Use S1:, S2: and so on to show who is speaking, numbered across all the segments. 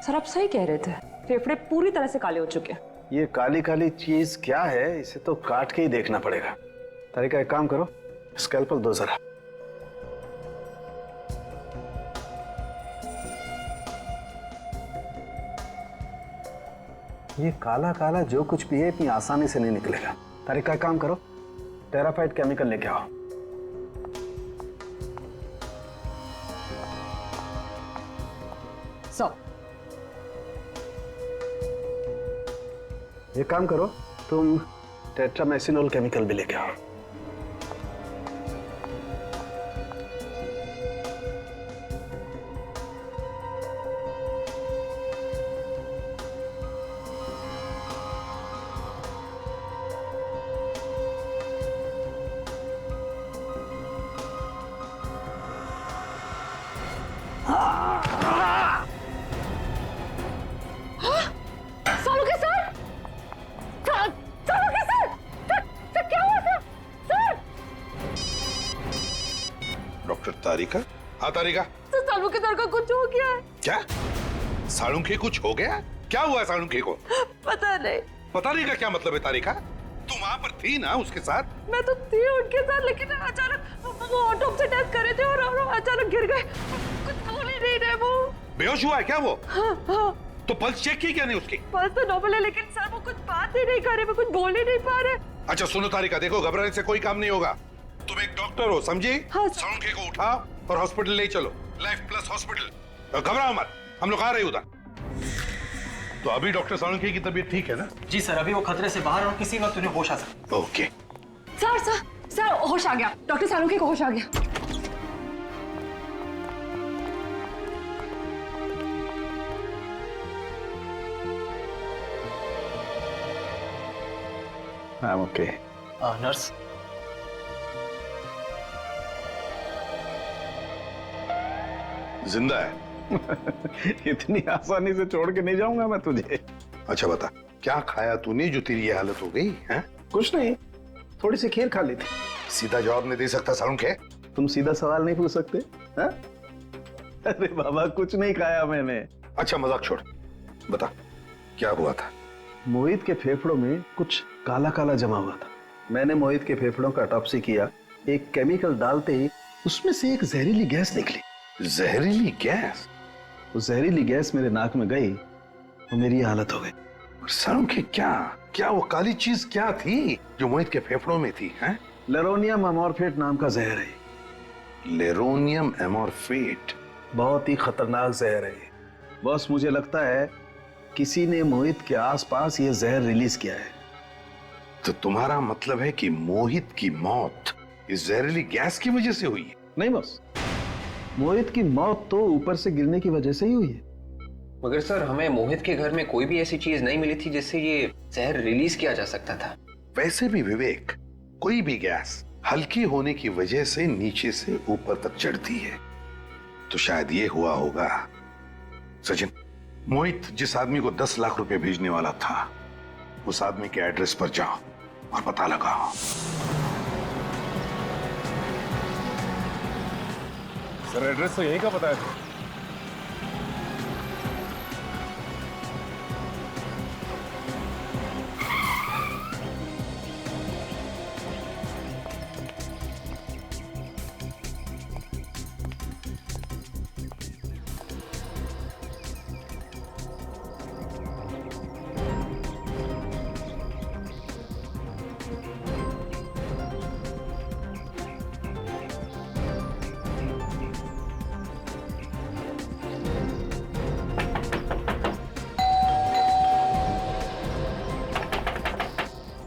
S1: Sir आप सही कह रहे थे, फेफड़े पूरी तरह से काले हो चुके हैं।
S2: ये काली काली चीज क्या है, इसे तो काट के ही देखना पड़ेगा। तारिका एक काम करो, स्कैल्पल दो जरा। ये काला काला जो कुछ भी है इतनी आसानी से नहीं निकलेगा। तारिका एक काम करो, टेराफाइट केमिकल लेके आओ। ये काम करो, तुम टेट्रामेसिनोल केमिकल भी लेके आओ।
S3: तारिका, हाँ तारिका।
S1: तो सालुंखे सर का कुछ हो गया है।
S3: क्या? सालुंखे कुछ हो गया? क्या हुआ सालुंखे को?
S1: पता नहीं।
S3: पता नहीं का क्या मतलब है तारिका? तुम वहाँ पर थी ना उसके साथ?
S1: मैं तो थी उनके साथ, लेकिन अचानक वो ऑटोप्सी टेस्ट कर रहे थे और अचानक गिर गए। कुछ बोल ही नहीं रहे वो।
S3: बेहोश हुआ है क्या वो?
S1: हाँ।
S3: तो पल्स चेक की क्या नहीं उसकी?
S1: पल्स तो नॉर्मल है, लेकिन सर वो कुछ बात ही नहीं कर रहे, वो कुछ बोल ही नहीं पा रहे।
S3: अच्छा सुनो तारिका, देखो घबराने से कोई काम नहीं होगा। तुम एक डॉक्टर हो, समझी?
S1: हाँ।
S3: सालुंखे को उठाओ और हॉस्पिटल ले चलो, लाइफ प्लस हॉस्पिटल। घबराओ मत, हम लोग आ रहे उधर। तो अभी डॉक्टर सालुंखे की तबीयत ठीक है ना?
S4: जी सर, अभी वो खतरे से बाहर और किसी वक्त उन्हें होश आ सकता है।
S3: ओके।
S1: सर होश आ गया, डॉक्टर सालुंखे को होश आ गया।
S2: I'm okay.
S4: नर्स।
S3: जिंदा है।
S2: इतनी आसानी से छोड़ के नहीं जाऊंगा मैं तुझे।
S3: अच्छा बता, क्या खाया तूने जो तेरी ये हालत हो गई है?
S2: कुछ नहीं, थोड़ी सी खीर खा ली थी।
S3: सीधा जवाब नहीं दे सकता सालुंखे?
S2: तुम सीधा सवाल नहीं पूछ सकते? हा? अरे बाबा कुछ नहीं खाया मैंने।
S3: अच्छा मजाक छोड़, बता क्या हुआ था?
S2: मोहित के फेफड़ों में कुछ काला काला जमा हुआ था। मैंने मोहित के फेफड़ों का ऑटोप्सी किया। एक केमिकल डालते ही उसमें से एक जहरीली गैस निकली।
S3: जहरीली गैस?
S2: वो जहरीली गैस मेरे नाक में गई तो मेरी ये हालत हो गई।
S3: सालुंखे क्या वो काली चीज क्या थी जो मोहित के फेफड़ों में थी? हैं?
S2: लेरोनियम अमोर्फेट नाम का जहर है।
S3: लेरोनियम एमोर्फेट?
S2: बहुत ही खतरनाक जहर है। बॉस मुझे लगता है किसी ने मोहित के आसपास ये जहर रिलीज किया है।
S3: तो तुम्हारा मतलब है कि मोहित की मौत इस जहरीली गैस की वजह से हुई है?
S2: नहीं बॉस, मोहित की मौत तो ऊपर से गिरने की वजह से ही हुई है।
S4: मगर सर, हमें मोहित के घर में कोई भी ऐसी चीज नहीं मिली थी जिससे ये जहर रिलीज किया जा सकता था।
S3: वैसे भी विवेक, कोई भी गैस हल्की होने की वजह से नीचे से ऊपर तक चढ़ती है। तो शायद ये हुआ होगा। सचिन, मोहित जिस आदमी को 10 लाख रुपए भेजने वाला था, उस आदमी के एड्रेस पर जाओ और पता लगाओ।
S5: सर एड्रेस तो यहीं का पता है।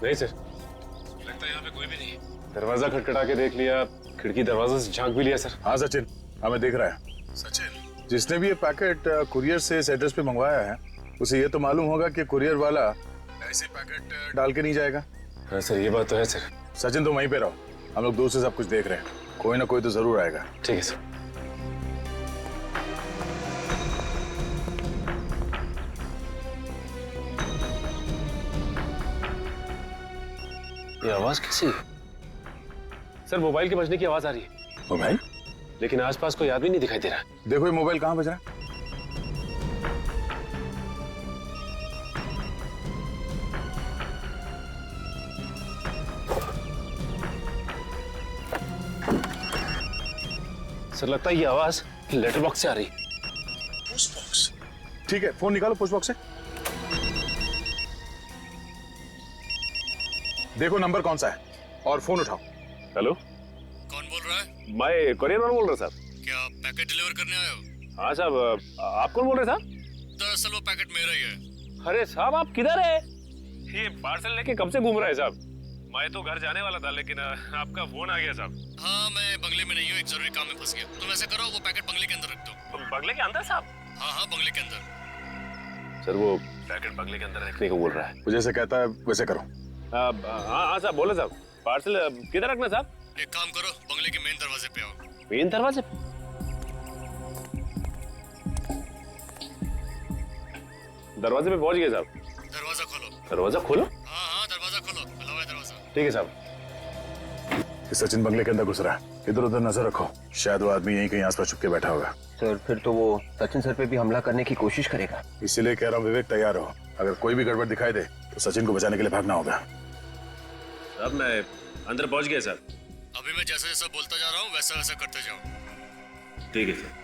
S5: नहीं सर, लगता है यहाँ पे कोई भी नहीं। दरवाजा खटखटा के देख लिया, खिड़की दरवाजा से झांक भी लिया सर।
S6: हाँ सचिन, हमें देख रहा है। सचिन, जिसने भी ये पैकेट कुरियर से इस एड्रेस पे मंगवाया है, उसे ये तो मालूम होगा कि कुरियर वाला ऐसे पैकेट डाल के नहीं जाएगा।
S5: हाँ सर, ये बात तो है सर।
S6: सचिन तुम वहीं पे रहो, हम लोग दूर से सब कुछ देख रहे हैं। कोई ना कोई तो जरूर आएगा।
S5: ठीक है सर। ये आवाज कैसी है? सर मोबाइल के बजने की आवाज आ रही है।
S6: मोबाइल?
S5: लेकिन आसपास कोई आदमी नहीं दिखाई दे रहा।
S6: देखो ये मोबाइल कहाँ बज रहा है।
S5: सर लगता है ये आवाज लेटर बॉक्स से आ रही।
S6: Post box? ठीक है, फोन निकालो पोस्ट बॉक्स से। देखो नंबर कौन सा है और फोन उठाओ।
S5: हेलो,
S7: कौन बोल रहा है?
S5: मैं कोरियर वाला बोल रहा साहब।
S7: क्या पैकेट डिलीवर करने आए हो?
S5: हाँ साहब, आप कौन बोल रहे साहब?
S7: दरअसल वो पैकेट मेरा ही है।
S5: अरे साहब आप किधर है? ये पार्सल लेके कब से घूम रहे हैं साहब? मैं तो घर जाने वाला था लेकिन आपका फोन आ गया साहब।
S7: हाँ, मैं बंगले में नहीं हूँ, एक जरूरी काम में फंस गया। तुम ऐसा करो, वो पैकेट बंगले के अंदर रख दो।
S5: बंगले के अंदर साहब?
S7: हाँ हाँ, बंगले के अंदर।
S5: सर वो पैकेट बंगले के अंदर रखने को बोल रहा है।
S6: वो जैसे कहता है वैसे करो।
S5: हाँ साहब, बोले साहब। पार्सल किधर रखना साहब?
S7: एक काम करो, बंगले के मेन दरवाजे पे आओ।
S5: मेन दरवाजे? दरवाजे पे पहुंच गए साहब।
S7: दरवाजा खोलो।
S5: दरवाजा खोलो?
S7: हाँ हाँ, दरवाजा खोलो, खुला हुआ है दरवाजा।
S5: ठीक है साहब।
S6: कि सचिन बंगले के अंदर घुस रहा है, इधर उधर नजर रखो, शायद वो आदमी यहीं कहीं आसपास छुप के बैठा होगा।
S4: सर फिर तो वो सचिन सर पे भी हमला करने की कोशिश करेगा।
S6: इसीलिए कह रहा हूँ विवेक तैयार हो, अगर कोई भी गड़बड़ दिखाई दे तो सचिन को बचाने के लिए भागना होगा।
S5: अब मैं अंदर पहुंच गया सर।
S7: अभी मैं जैसा जैसा बोलता जा रहा हूँ वैसा वैसा करते जाओ।
S5: ठीक है सर।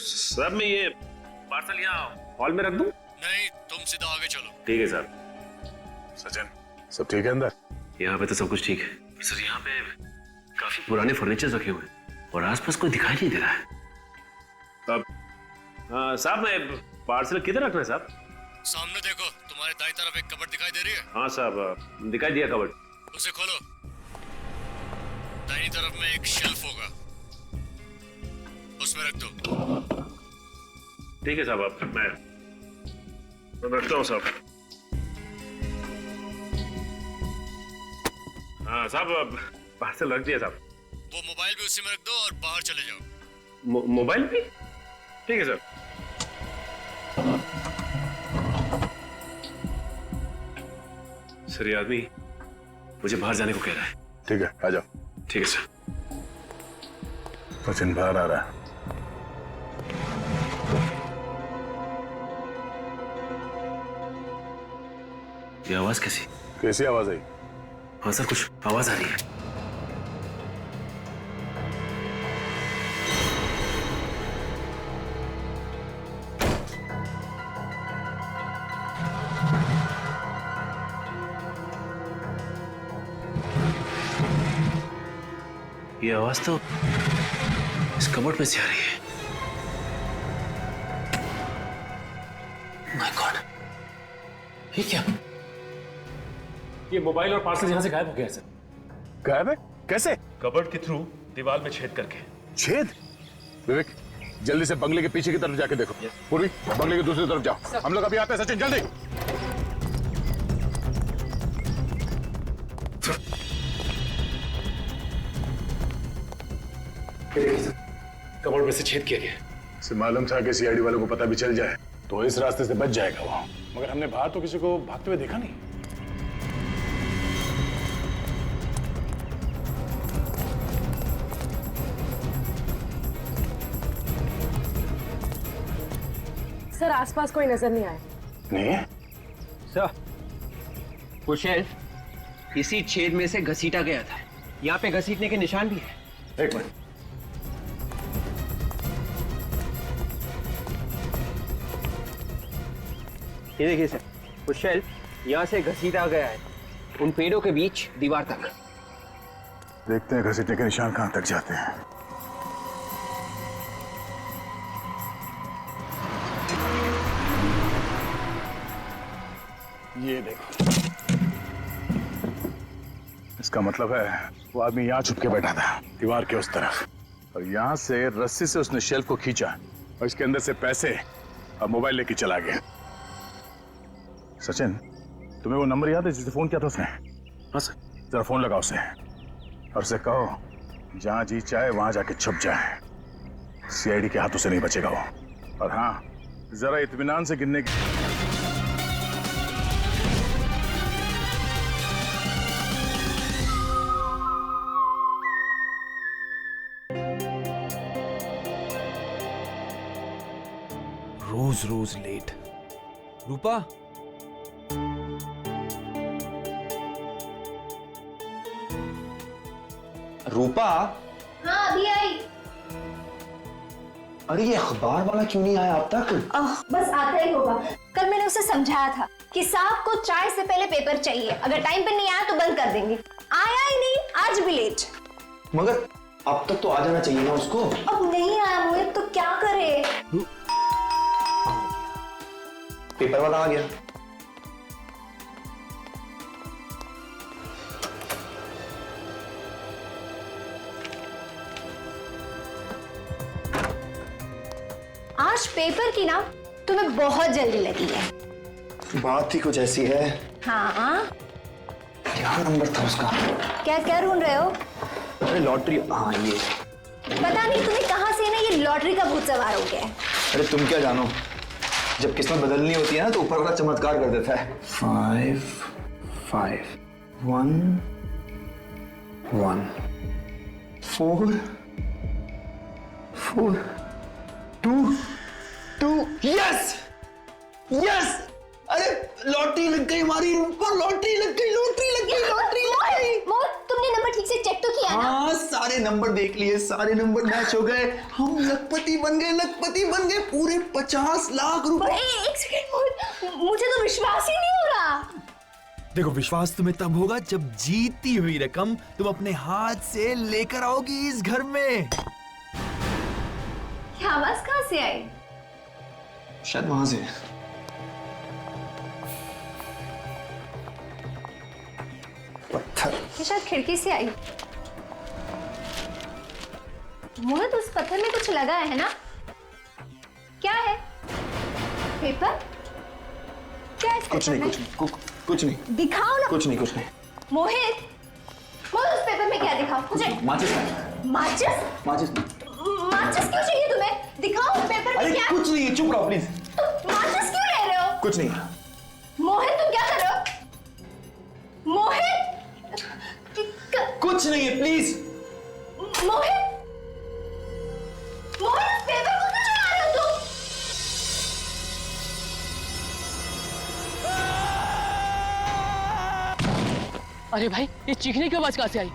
S5: सर मैं ये पार्सल यहाँ हॉल में रख दूं?
S7: नहीं, तुम सीधा आगे चलो।
S5: ठीक है सर।
S6: सचिन सब ठीक है अंदर?
S5: यहाँ पे तो सब कुछ ठीक है सर। यहाँ पे काफी पुराने फर्नीचर रखे हुए हैं और आसपास कोई दिखाई नहीं दे रहा है। अब साहब मैं पार्सल किधर रखना है साहब?
S7: सामने देखो, तुम्हारे दाईं तरफ एक कबर्ड दिखाई दे रही है?
S5: हाँ साहब, दिखाई दिया कबर्ड।
S7: उसे खोलो। दाईं तरफ में एक शेल्फ होगा, उसमें रख दो।
S5: ठीक है साहब, अब मैं रखता हूँ साहब। हाँ साहब, पार्सल रख दिया साहब।
S7: वो मोबाइल भी उसी में रख दो और बाहर चले जाओ।
S5: मोबाइल भी? ठीक है सर। सर ये आदमी मुझे बाहर जाने को कह रहा है।
S6: ठीक है, आ जाओ।
S5: ठीक है सर।
S6: सचिन बाहर आ रहा है।
S5: ये आवाज कैसी?
S6: कैसी आवाज आई?
S5: हाँ सर, कुछ आवाज आ रही है। ये आवाज तो इस कबर्ड में से आ रही है। माय गॉड, ये क्या? ये मोबाइल और पार्सल यहां से गायब हो गया है सर।
S6: गायब है? कैसे?
S5: कबर्ड के थ्रू दीवार में छेद करके।
S6: छेद? विवेक जल्दी से बंगले के पीछे की तरफ जाके देखो। पूर्वी बंगले की दूसरी तरफ जाओ, हम लोग अभी आते हैं। सचिन जल्दी।
S5: कबर्ड में से छेद किया गया।
S6: इसे मालूम था कि सीआईडी वालों को पता भी चल जाए तो इस रास्ते से बच जाएगा वो, मगर हमने बाहर तो किसी को भागते हुए देखा नहीं।
S1: सर आसपास कोई नजर नहीं आया।
S6: नहीं?
S4: सर वो शेल्फ इसी छेद में से घसीटा गया था। यहाँ पे घसीटने के निशान भी है।
S6: एक मिनट।
S4: ये देखिए सर, वो शेल्फ यहाँ से घसीटा गया है उन पेड़ों के बीच दीवार तक।
S6: देखते हैं घसीटने के निशान कहां तक जाते हैं। ये देखो, इसका मतलब है वो आदमी यहाँ छुप के बैठा था दीवार के उस तरफ, और यहाँ से रस्सी से उसने शेल्फ को खींचा और इसके अंदर से पैसे और मोबाइल लेके चला गया। सचिन, तुम्हें वो नंबर याद है जिसे फोन किया था उसने?
S5: हाँ सर।
S6: जरा फोन लगाओ उसे और उसे कहो जहां जी चाहे वहां जाके छुप जाए, सीआईडी के हाथों से नहीं बचेगा वो। और हाँ, जरा इत्मीनान से गिनने की।
S8: रोज रोज लेट। रूपा,
S9: रूपा,
S10: हाँ अभी आई।
S9: अरे ये अखबार वाला क्यों नहीं आया अब तक?
S10: बस आता ही होगा। कल मैंने उसे समझाया था कि साहब को चाय से पहले पेपर चाहिए, अगर टाइम पे नहीं आया तो बंद कर देंगे। आया ही नहीं, आज भी लेट।
S9: मगर अब तक तो आ जाना चाहिए ना उसको।
S10: अब नहीं आया मोहित तो क्या करे?
S9: पेपर वाला आ गया।
S10: आज पेपर की ना तुम्हें बहुत जल्दी लगी है।
S9: बात ही कुछ ऐसी है।
S10: हाँ,
S9: क्या नंबर था उसका?
S10: क्या ढूंढ रहे हो?
S9: अरे लॉटरी, हाँ ये।
S10: पता नहीं तुम्हें कहां से ना ये लॉटरी का भूत सवार हो गया है।
S9: अरे तुम क्या जानो, जब किस्मत बदलनी होती है ना तो ऊपर वाला चमत्कार कर देता है। 5 5 1 1 4 4 2 2। Yes yes! अरे लॉटरी लग गई हमारी ऊपर, लॉटरी लग गई, लॉटरी लग गई, लॉटरी लग गई।
S10: मोहित, तुमने नंबर ठीक से चेक तो किया ना?
S9: हाँ, सारे नंबर देख लिए, सारे नंबर मैच हो गए। हम लखपति बन गए, लखपति बन गए। पूरे 50 लाख रुपए।
S10: एक सेकंड मोहित, मुझे तो विश्वास ही नहीं हो रहा।
S8: देखो, विश्वास तुम्हें तब होगा जब जीती हुई रकम तुम अपने हाथ से लेकर आओगी इस घर में।
S10: क्या आवाज कहां से आई?
S9: शायद वहां से। पत्थर।
S10: ये शायद खिड़की से आई। मोहित, उस पत्थर में कुछ लगा है ना? क्या है? पेपर? क्या है?
S9: कुछ नहीं, कुछ नहीं।
S10: दिखाओ ना।
S9: कुछ नहीं।
S10: मोहित, उस पेपर में क्या दिखाओ मुझे?
S9: माचिस।
S10: माचिस क्यों चाहिए तुम्हें? दिखाओ पेपर में क्या?
S9: कुछ नहीं, चुप रहो प्लीज।
S10: माचिस क्यों ले रहे हो?
S9: कुछ नहीं।
S10: मोहित, तुम क्या कर रहे हो? मोहित,
S9: कुछ नहीं है, प्लीज।
S10: मोहित, पेपर को क्यों चुरा रहे हो तुम?
S1: अरे भाई, ये चीखने की आवाज कहां से आई?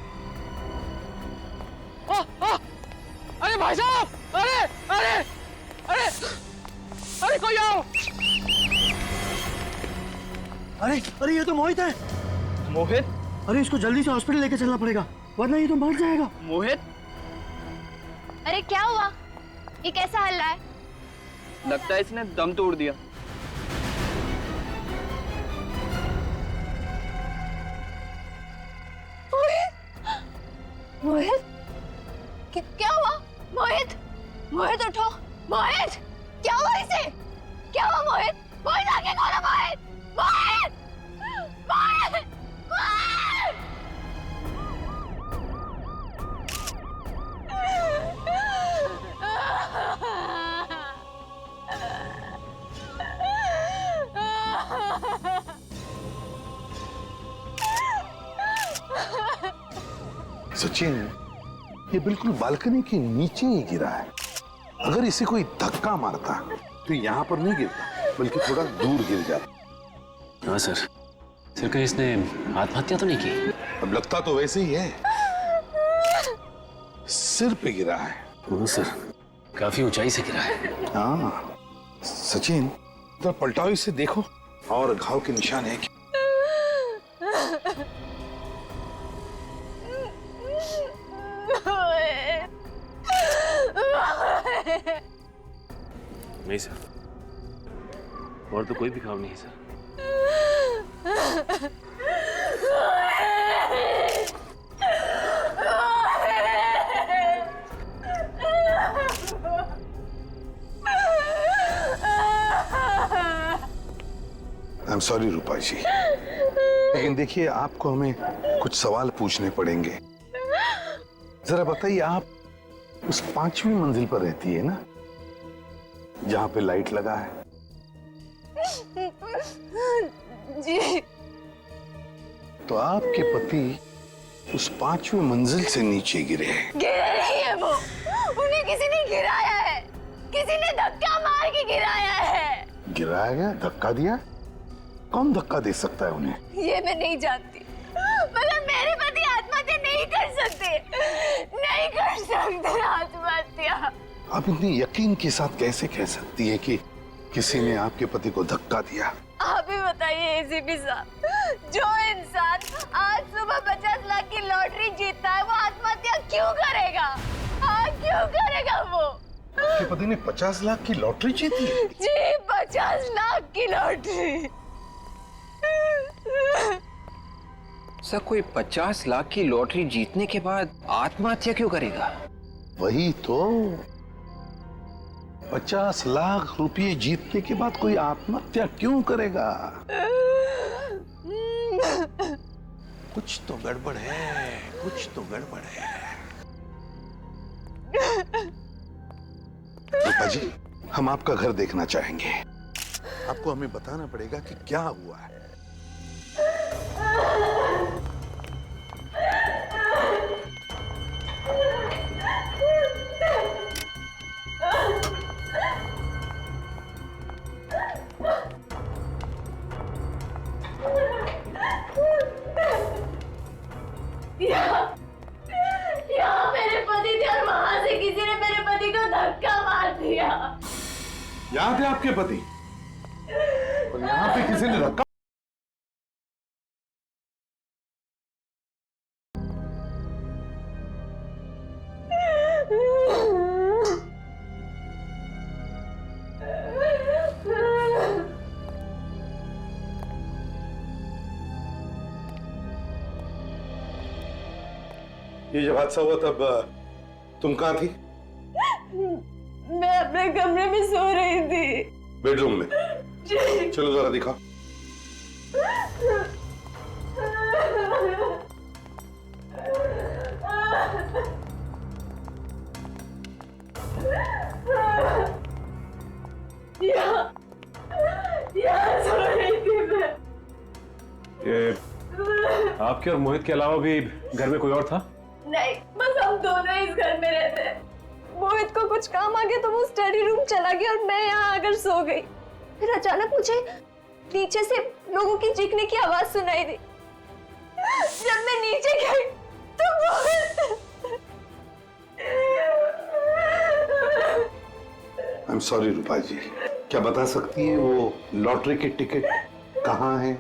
S1: अरे भाई साहब, अरे कोई आओ।
S2: अरे ये तो मोहित है।
S4: मोहित?
S2: अरे इसको जल्दी से हॉस्पिटल लेके चलना पड़ेगा, वरना ये तो मर जाएगा।
S4: मोहित?
S10: अरे क्या हुआ? ये कैसा हल रहा है?
S4: लगता है इसने दम तोड़ दिया।
S10: मोहित, क्या हुआ? मोहित उठो। मोहित, क्या हुआ इसे? क्या हुआ मोहित? मोहित आगे खोलो। मोहित!
S3: सचिन, ये बिल्कुल बालकनी के नीचे ही गिरा है। अगर इसे कोई धक्का मारता तो यहाँ पर नहीं गिरता, बल्कि थोड़ा दूर गिर जाता।
S5: हाँ सर, कहीं इसने आत्महत्या तो नहीं की?
S3: अब लगता तो वैसे ही है, सिर पे गिरा है।
S5: हाँ सर, काफी ऊंचाई से गिरा है।
S3: हाँ सचिन, तो पलटाओ इसे, देखो और घाव के निशान है क्या?
S5: नहीं सर, और तो कोई भी घाव नहीं है सर।
S3: आई एम सॉरी रूपा जी, लेकिन देखिए आपको हमें कुछ सवाल पूछने पड़ेंगे। जरा बताइए, आप उस 5वीं मंजिल पर रहती है ना, जहां पे लाइट लगा है?
S1: जी।
S3: तो आपके पति उस 5वीं मंजिल से नीचे गिरे हैं।
S1: गिरे नहीं है वो, उन्हें किसी ने गिराया है, किसी ने धक्का मार के गिराया है।
S3: गिराया गया? धक्का दिया? कौन धक्का दे सकता है उन्हें?
S1: ये मैं नहीं जानती, मगर मेरे पति आत्मा
S10: आत्महत्या नहीं कर सकते, नहीं कर सकते आत्महत्या।
S3: आप इतनी यकीन के साथ कैसे कह सकती है कि किसी ने आपके पति को धक्का दिया?
S10: आप ही बताइए एसीपी साहब, जो इंसान आज सुबह 50 लाख की लॉटरी जीतता है वो आत्महत्या क्यों करेगा? हाँ, क्यों करेगा वो?
S3: आपके पति ने 50 लाख की लॉटरी जीती है?
S10: जी, 50 लाख की लॉटरी।
S4: सर, कोई 50 लाख की लॉटरी जीतने के बाद आत्महत्या क्यों करेगा?
S3: वही तो, 50 लाख रुपए जीतने के बाद कोई आत्महत्या क्यों करेगा? कुछ तो गड़बड़ है, कुछ तो गड़बड़ है। रूपा जी, हम आपका घर देखना चाहेंगे। आपको हमें बताना पड़ेगा कि क्या हुआ है।
S10: यहाँ मेरे पति थे और वहां से किसी ने मेरे पति को धक्का मार दिया।
S3: यहाँ थे आपके पति और यहाँ पे किसी ने धक्का? ये जब हादसा हुआ तब तुम कहाँ थी?
S10: मैं अपने कमरे में सो रही थी।
S3: बेडरूम में? चलो जरा दिखाओ।
S10: यहाँ सो रही थी मैं।
S5: ये आपके और मोहित के अलावा भी घर में कोई और था?
S10: नहीं, बस हम दोनों इस घर में रहते हैं। मोहित को कुछ काम आ गया तो वो स्टडी रूम चला गया और मैं यहाँ आकर सो गई। फिर अचानक मुझे नीचे से लोगों की चीखने की आवाज सुनाई दी। जब मैं नीचे गई तो मोहित।
S3: आई एम सॉरी रूपा जी, क्या बता सकती है वो लॉटरी की टिकट कहाँ है?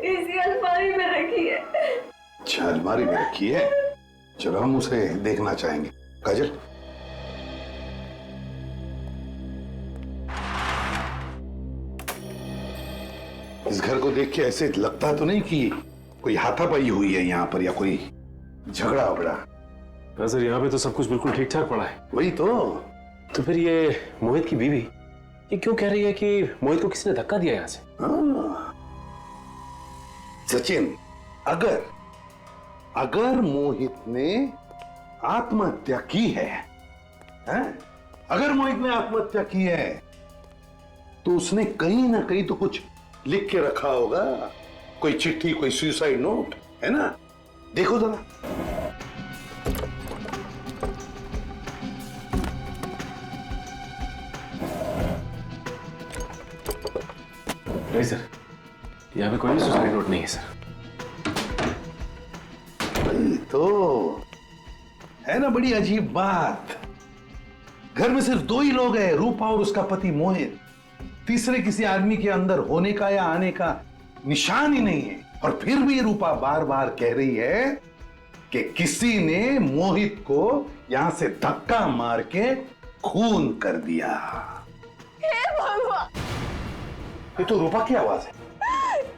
S10: इसी अलमारी में रखी है।
S3: अच्छा, अलमारी में रखी है। चलो हम उसे देखना चाहेंगे। काजल, इस घर को देख के ऐसे लगता तो नहीं कि कोई हाथापाई हुई है यहाँ पर या कोई झगड़ा वगड़ा?
S5: सर, यहाँ पे तो सब कुछ बिल्कुल ठीक ठाक पड़ा है।
S3: वही तो
S5: फिर ये मोहित की बीवी ये क्यों कह रही है कि मोहित को किसी ने धक्का दिया यहाँ से?
S3: सचिन, अगर मोहित ने आत्महत्या की है, अगर मोहित ने आत्महत्या की है तो उसने कहीं ना कहीं तो कुछ लिख के रखा होगा, कोई चिट्ठी, कोई सुसाइड नोट, है ना? देखो जरा।
S5: नहीं सर, यहाँ पे कोई सुसाइड नोट नहीं है सर।
S3: तो है ना बड़ी अजीब बात। घर में सिर्फ दो ही लोग हैं, रूपा और उसका पति मोहित। तीसरे किसी आदमी के अंदर होने का या आने का निशान ही नहीं है। और फिर भी रूपा बार बार कह रही है कि किसी ने मोहित को यहां से धक्का मार के खून कर दिया।
S10: हे भगवान,
S3: ये तो रूपा की आवाज है।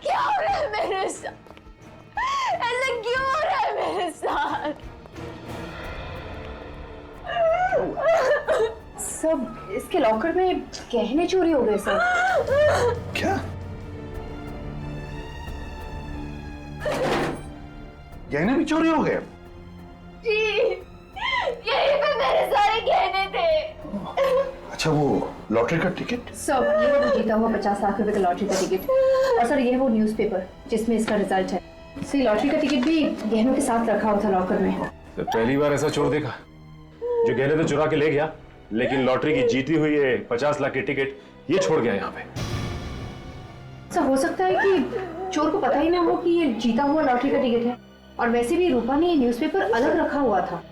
S10: क्या हो रहा है मेरे साथ? ऐसा क्यों हो रहा है मेरे साथ?
S1: सब इसके लॉकर में गहने चोरी हो गए सर।
S3: क्या? गहने भी चोरी हो गए?
S10: जी, यहीं पे मेरे सारे गहने थे।
S3: अच्छा, वो लॉटरी का टिकट?
S1: सर, ये है वो जीता हुआ 50 लाख रुपए का लॉटरी का टिकट। और सर, ये है वो न्यूज़पेपर जिसमें इसका रिजल्ट है। सर, लॉटरी का टिकट भी गहनों के साथ रखा हुआ था लॉकर में।
S5: तो पहली बार ऐसा चोर देखा जो गहने तो चुरा के ले गया, लेकिन लॉटरी की जीती हुई 50 लाख की टिकट ये छोड़ गया यहाँ पे।
S1: सर हो सकता है कि चोर को पता ही ना हो कि ये जीता हुआ लॉटरी का टिकट है, और वैसे भी रूपा ने ये न्यूज़पेपर अलग रखा हुआ था।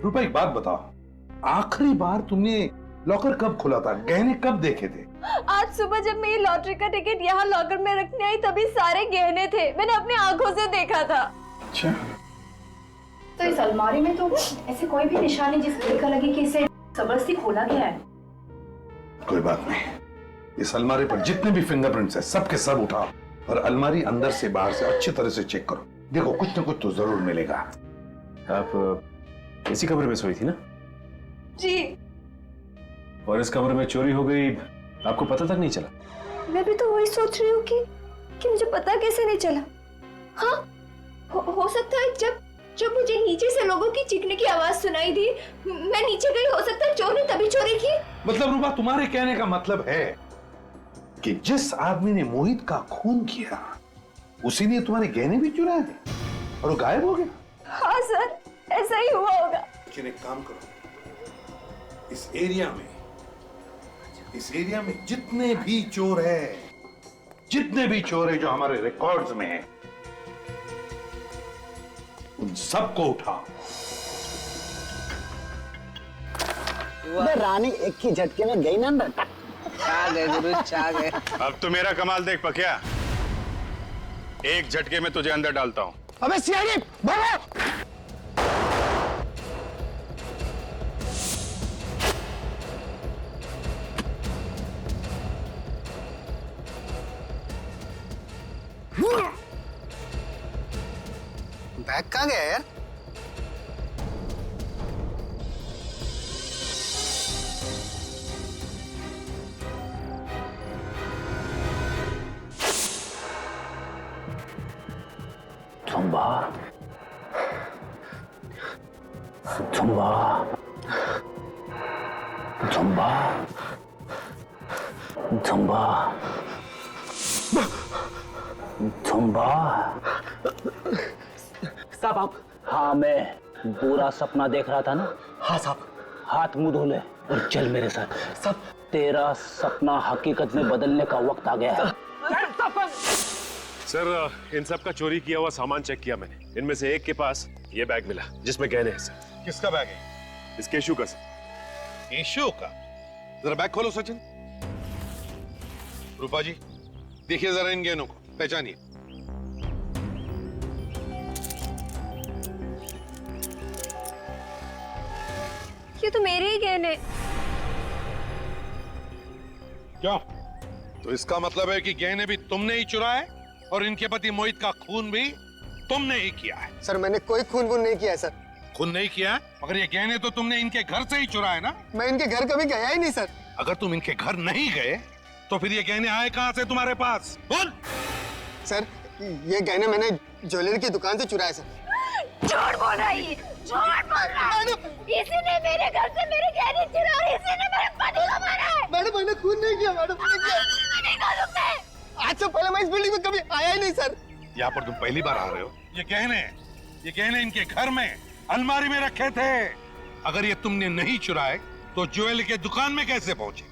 S3: रूपा एक बात बताओ, आखिरी बार तुमने लॉकर कब खोला था? गहने कब देखे थे?
S10: आज सुबह जब मैं ये लॉटरी का टिकट यहाँ लॉकर में रखने आई तभी सारे गहने थे, मैंने अपनी आंखों से देखा था।
S3: अच्छा,
S1: तो इस अलमारी में तो ऐसे कोई भी निशान नहीं जिससे देखा लगे कि इसे जबरदस्ती खोला गया है।
S3: कोई बात नहीं, इस अलमारी पर जितने भी फिंगरप्रिंट्स हैं सबके सब उठाओ और अलमारी अंदर से बाहर से अच्छी तरह से चेक करो। देखो कुछ ना कुछ तो जरूर मिलेगा।
S5: आप इसी कमरे में सोई थी ना?
S10: जी।
S5: और इस कमरे में चोरी हो गई, आपको पता तक नहीं चला?
S10: मैं भी तो वही सोच रही हूँ कि मुझे पता कैसे नहीं चला। हाँ, हो सकता है जब मुझे नीचे से लोगों की चीखने की आवाज सुनाई दी, मैं नीचे गई, हो सकता है चोर ने तभी चोरी की।
S3: मतलब रूपा, तुम्हारे कहने का मतलब है कि जिस आदमी ने मोहित का खून किया उसी ने तुम्हारे गहने भी चुराए और वो गायब हो गया?
S10: हाँ सर, ऐसा ही हुआ होगा।
S3: लेकिन एक काम करो, इस एरिया में जितने भी चोर है जो हमारे रिकॉर्ड्स में है, उन सबको उठाओ।
S9: रानी एक ही झटके में गई ना।
S11: छा गए गुरु, छा गए।
S6: अब तो मेरा कमाल देख पकिया, एक झटके में तुझे अंदर डालता हूं।
S9: अबे सीआईडी भागो!
S11: बैग कहाँ गया यार?
S9: Zumba, Zumba, Zumba, Zumba, Zumba.
S11: साहब आप?
S9: हाँ, मैं बुरा सपना देख रहा था ना।
S11: हाँ साहब।
S9: हाथ मुंह धो ले और चल मेरे साथ।
S11: सब
S9: तेरा सपना हकीकत में बदलने का वक्त आ गया है।
S5: सर, इन सब का चोरी किया हुआ सामान चेक किया मैंने। इनमें से एक के पास ये बैग मिला जिसमें गहने हैं सर।
S3: किसका बैग है?
S5: इस केशु का सर।
S3: केशु का? जरा बैग खोलो सचिन। रूपा जी देखिए जरा इन गहनों को, पहचानिए।
S10: ये तो मेरे ही गहने।
S3: क्या? तो इसका मतलब है कि गहने भी तुमने ही चुराए और इनके पति मोहित का खून भी तुमने ही किया है।
S11: सर मैंने कोई खून नहीं किया है सर।
S3: खून नहीं किया है? मगर ये गहने तो तुमने इनके घर से ही चुराए ना?
S11: मैं इनके घर कभी गया ही नहीं सर।
S3: अगर तुम इनके घर नहीं गए तो फिर ये गहने आए कहां से तुम्हारे पास? बोल।
S11: सर ये गहने मैंने ज्वेलरी की दुकान से चुराए सर।
S10: झूठ बोल रहा है, झूठ बोल रहा है। इसी ने मेरे घर से मेरे गहने चुराए, इसी ने मेरे पति को मारा है।
S11: मैडम मैंने खून नहीं किया मैडम। आज से पहले मैं इस बिल्डिंग में कभी आया ही नहीं सर।
S3: यहाँ पर तुम पहली बार आ रहे हो? ये गहने इनके घर में अलमारी में रखे थे। अगर ये तुमने नहीं चुराए तो ज्वेलरी के दुकान में कैसे पहुंचे?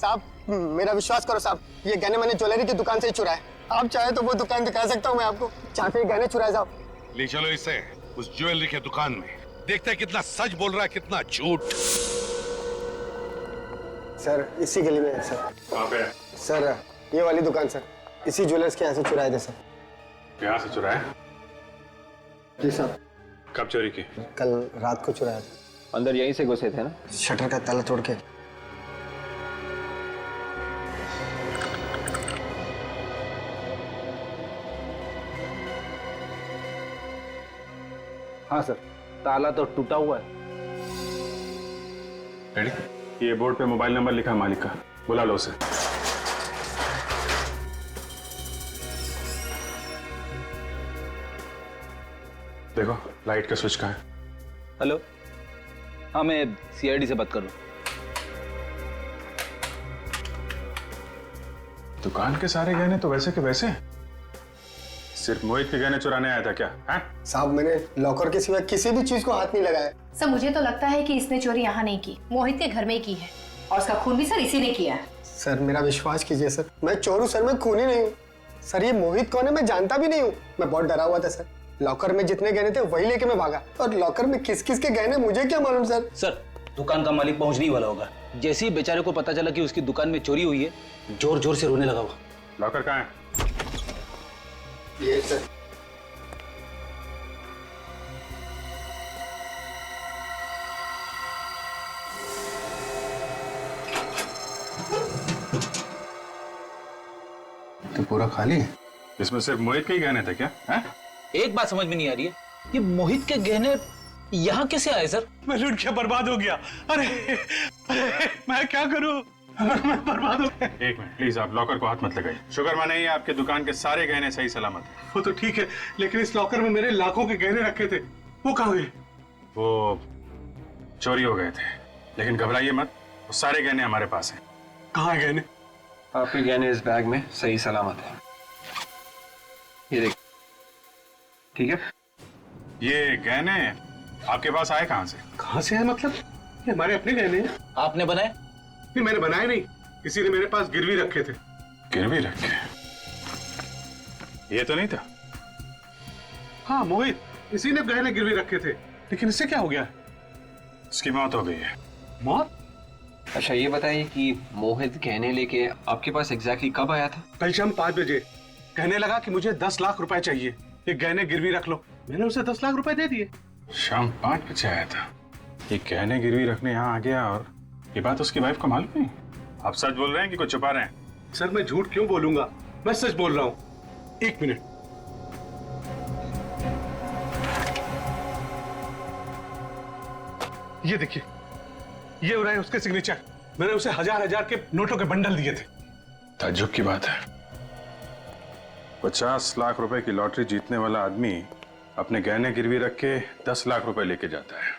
S11: साहब मेरा विश्वास करो साहब, ये गहने मैंने ज्वेलरी की दुकान से ही चुराए। आप चाहे तो वो दुकान दिखा सकता हूँ मैं आपको, जहाँ पे गहने चुराए साहब।
S3: ले चलो इसे उस ज्वेलरी के दुकान में, देखते हैं कितना सच बोल रहा है कितना झूठ।
S11: सर इसी गली में है सर।
S6: कहाँ पे?
S11: सर ये वाली दुकान सर, इसी ज्वेलर्स के यहाँ से चुराए थे सर।
S6: यहाँ से चुराए?
S11: जी साहब।
S6: कब चोरी की?
S11: कल रात को चुराया था।
S4: अंदर यहीं से घुसे थे ना?
S11: शटर का ताला तोड़ के।
S9: हाँ सर, ताला तो टूटा हुआ है।
S6: रेडी? ये बोर्ड पे मोबाइल नंबर लिखा मालिक का, बुला लो उसे। देखो लाइट का स्विच कहाँ है?
S9: हेलो, हाँ मैं सीआईडी से बात कर रहा हूँ।
S6: दुकान के सारे गहने तो वैसे के वैसे। सिर्फ मोहित के गहने चुराने आया था क्या?
S11: साहब मैंने लॉकर के सिवा किसी भी चीज को हाथ नहीं लगाया।
S1: सर मुझे तो लगता है कि इसने चोरी यहाँ नहीं की, मोहित के घर में ही की है, और उसका खून भी सर इसी ने किया है।
S11: सर मेरा विश्वास कीजिए सर, मैं चोर हूँ सर, मैं खूनी नहीं हूँ। सर ये मोहित कौन है मैं जानता भी नहीं हूँ। मैं बहुत डरा हुआ था सर, लॉकर में जितने गहने थे वही लेके मैं भागा, और लॉकर में किस किस के गहने मुझे क्या मालूम सर।
S9: सर दुकान का मालिक पहुंचने ही वाला होगा। जैसे ही बेचारे को पता चला कि उसकी दुकान में चोरी हुई है, जोर जोर से रोने लगा हुआ।
S6: लॉकर कहाँ है?
S11: ये सर।
S6: तो पूरा खाली है? इसमें सिर्फ मोहित के ही गहने थे क्या?
S9: एक बात समझ में नहीं आ रही है, ये मोहित के गहने यहाँ कैसे आए सर?
S6: मैं लूट के बर्बाद हो गया। अरे मैं क्या करूं? मैं बर्बाद हो गया। एक मिनट प्लीज, आप लॉकर को हाथ मत लगाइए। शुक्र माने ही आपके दुकान के सारे गहने सही सलामत हैं।
S3: वो तो ठीक है, लेकिन इस लॉकर में मेरे लाखों के गहने रखे थे, वो कहाँ गए?
S6: वो चोरी हो गए थे, लेकिन घबराइए मत, वो सारे गहने हमारे पास हैं।
S3: कहाँ है गहने?
S4: आपके गहने इस बैग में सही सलामत है, ये देख। ठीक है,
S6: ये गहने आपके पास आए कहाँ से?
S3: कहाँ से है मतलब? ये हमारे अपने गहने हैं।
S9: आपने बनाए?
S3: नहीं मैंने बनाए नहीं, किसी ने मेरे पास गिरवी रखे थे।
S6: गिरवी रखे? ये तो नहीं था।
S3: हाँ मोहित, इसी ने गहने गिरवी रखे थे, लेकिन इससे क्या हो गया?
S6: इसकी मौत हो गई है।
S3: मौत?
S4: अच्छा ये बताइए कि मोहित गहने लेके आपके पास एग्जैक्टली कब आया था?
S3: कल शाम 5 बजे कहने लगा कि मुझे 10 लाख रुपए चाहिए, ये गहने गिरवी रख लो। मैंने उसे 10 लाख रुपए दे दिए।
S6: शाम 5 बजे आया था, ये गहने गिरवी रखने यहाँ आ गया, और ये बात उसकी वाइफ को मालूम नहीं? आप सच बोल रहे हैं कि कुछ छुपा रहे हैं?
S3: सर मैं झूठ क्यों बोलूंगा, मैं सच बोल रहा हूँ। 1 मिनट। ये देखिए, ये हो रहा है उसके सिग्नेचर। मैंने उसे हजार के नोटों के बंडल दिए थे।
S6: ताज्जुब की बात है, 50 लाख रुपए की लॉटरी जीतने वाला आदमी अपने गहने गिरवी रख के 10 लाख रुपए लेके जाता है,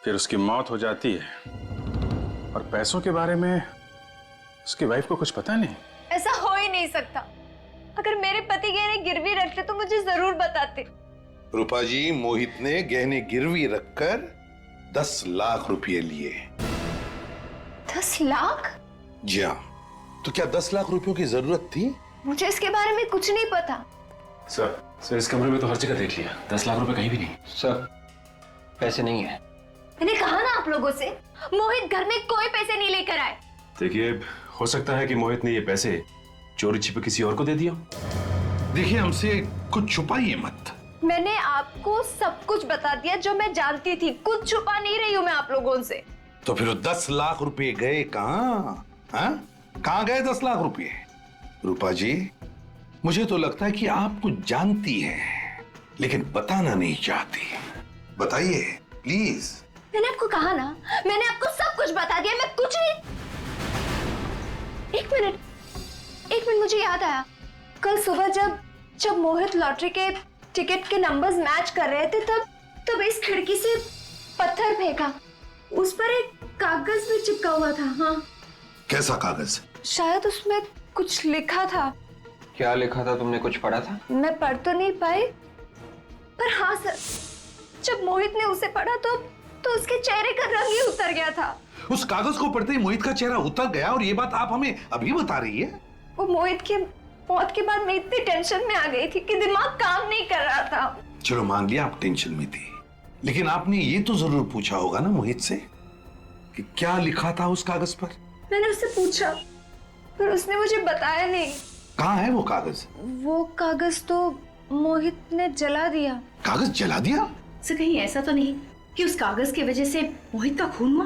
S6: फिर उसकी मौत हो जाती है, और पैसों के बारे में उसकी वाइफ को कुछ पता नहीं।
S10: ऐसा हो ही नहीं सकता। अगर मेरे पति गहने गिरवी रखते तो मुझे जरूर बताते।
S3: रूपा जी, मोहित ने गहने गिरवी रखकर 10 लाख रुपए लिए।
S10: 10 लाख?
S3: जी हाँ। तो क्या 10 लाख रुपयों की जरूरत थी?
S10: मुझे इसके बारे में कुछ नहीं पता।
S5: सर इस कमरे में तो हर जगह देख लिया, 10 लाख रुपए कहीं भी नहीं।
S4: सर पैसे नहीं है।
S10: मैंने कहा ना आप लोगों से, मोहित घर में कोई पैसे नहीं लेकर आए।
S5: देखिए, हो सकता है कि मोहित ने ये पैसे चोरी छिपे किसी और को दे दिया।
S3: देखिए, हमसे कुछ छुपाइए मत।
S10: मैंने आपको सब कुछ बता दिया जो मैं जानती थी, कुछ छुपा नहीं रही हूँ मैं आप लोगों से।
S3: तो फिर 10 लाख रुपए गए कहाँ? कहाँ गए 10 लाख रुपए? रूपा जी, मुझे तो लगता है कि आप कुछ जानती हैं, लेकिन बताना नहीं चाहती। बताइए प्लीज।
S10: मैंने आपको कहा ना, मैंने आपको सब कुछ बता दिया, मैं कुछ नहीं। एक मिनट मुझे याद आया, कल सुबह जब मोहित लॉटरी के टिकट के नंबर्स मैच कर रहे थे, तब इस खिड़की से पत्थर फेंका, उस पर एक कागज भी चिपका हुआ था। हाँ।
S3: कैसा कागज?
S10: शायद उसमें कुछ लिखा था।
S4: क्या लिखा था, तुमने कुछ पढ़ा था?
S10: मैं पढ़ तो नहीं पाई, पर हाँ सर, जब मोहित ने उसे पढ़ा तो उसके चेहरे का रंग ही उतर गया था।
S3: उस कागज को पढ़ते ही मोहित का चेहरा उतर गया, और ये बात आप हमें अभी बता रही है?
S10: वो मोहित की मौत के बाद मैं इतनी टेंशन में आ गई थी कि दिमाग काम नहीं कर रहा था।
S3: चलो मान लिया आप टेंशन में थी, लेकिन आपने ये तो जरूर पूछा होगा ना मोहित से कि क्या लिखा था उस कागज पर?
S10: मैंने उससे पूछा, पर उसने मुझे बताया नहीं।
S3: कहाँ है वो कागज?
S10: वो कागज तो मोहित ने जला दिया।
S3: कागज जला दिया?
S1: सर कहीं ऐसा तो नहीं कि उस कागज की वजह से मोहित का खून हुआ?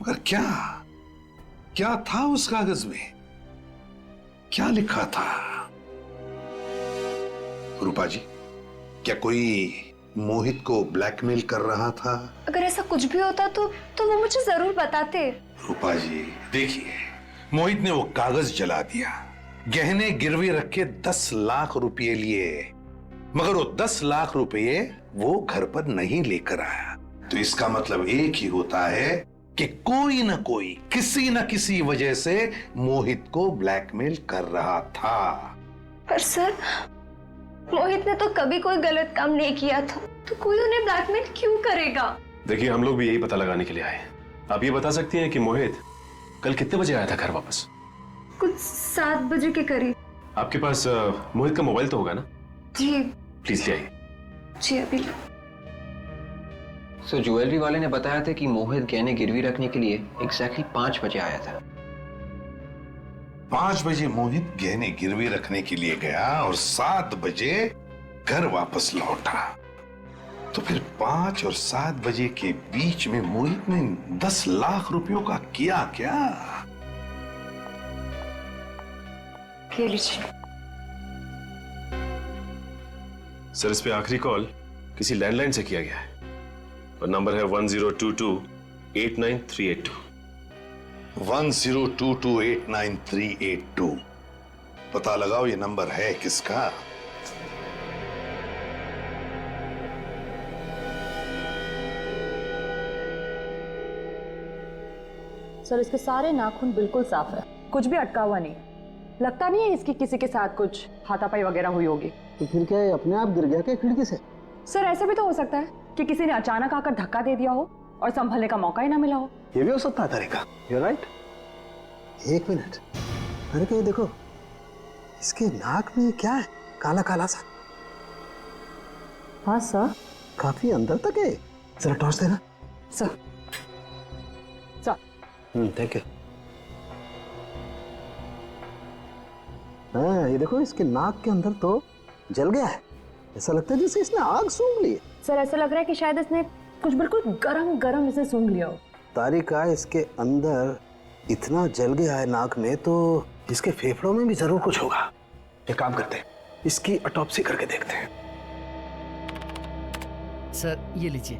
S3: मगर क्या था उस कागज में? क्या लिखा था? रूपा जी, क्या कोई मोहित को ब्लैकमेल कर रहा था?
S10: अगर ऐसा कुछ भी होता तो वो मुझे जरूर बताते।
S3: रूपा जी देखिए, मोहित ने वो कागज जला दिया, गहने गिरवी रख के 10 लाख रुपए लिए, मगर वो 10 लाख रुपए वो घर पर नहीं लेकर आया। तो इसका मतलब एक ही होता है कि कोई ना कोई किसी न किसी वजह से मोहित को ब्लैकमेल कर रहा था।
S10: पर सर, मोहित ने तो कभी कोई गलत काम नहीं किया था, तो कोई उन्हें ब्लैकमेल क्यों करेगा?
S5: देखिए, हम लोग भी यही पता लगाने के लिए आए हैं। आप ये बता सकती हैं कि मोहित कल कितने बजे आया था घर वापस?
S10: कुछ 7 बजे के करीब।
S5: आपके पास मोहित का मोबाइल तो होगा ना?
S10: जी।
S5: प्लीज ले आइए।
S10: जी अभी।
S4: सर, ज्वेलरी वाले ने बताया था कि मोहित गहने गिरवी रखने के लिए एग्जैक्टली 5 बजे आया था।
S3: 5 बजे मोहित गहने गिरवी रखने के लिए गया और 7 बजे घर वापस लौटा। तो फिर 5 और 7 बजे के बीच में मोहित ने 10 लाख रुपयों का किया क्या?
S10: ये लीजिए।
S5: सर, इस पे आखिरी कॉल किसी लैंडलाइन से किया गया है और नंबर है 1022-89382।
S3: 1022-89382। पता लगाओ ये नंबर है किसका?
S1: सर, इसके सारे नाखून बिल्कुल साफ है, कुछ भी अटका हुआ नहीं। लगता नहीं है इसकी किसी के साथ कुछ हाथापाई वगैरह हुई होगी।
S2: तो फिर क्या है, अपने आप गिर गया क्या खिड़की से?
S1: सर, ऐसा भी तो हो सकता है कि किसी ने अचानक आकर धक्का दे दिया हो और संभलने का मौका ही ना मिला हो।
S2: ये भी हो सकता है तरीका। You're right। 1 मिनट, अरे क्या देखो, इसके नाक में क्या है, काला काला सा?
S1: हाँ सर।
S2: काफी अंदर तक है, जरा टॉर्च देना।
S1: सर।
S2: Thank you. हाँ, ये देखो, इसके नाक के अंदर तो जल गया है। ऐसा लगता है जैसे इसने आग सूंघ ली है।
S1: सर, ऐसा लग रहा है कि शायद इसने कुछ बिल्कुल गरम गरम इसे सूंघ लिया हो।
S2: तारिका, इसके अंदर इतना जल गया है नाक में, तो इसके फेफड़ों में भी जरूर कुछ होगा। एक काम करते हैं, इसकी ऑटोप्सी करके देखते हैं।
S7: सर, ये लीजिए।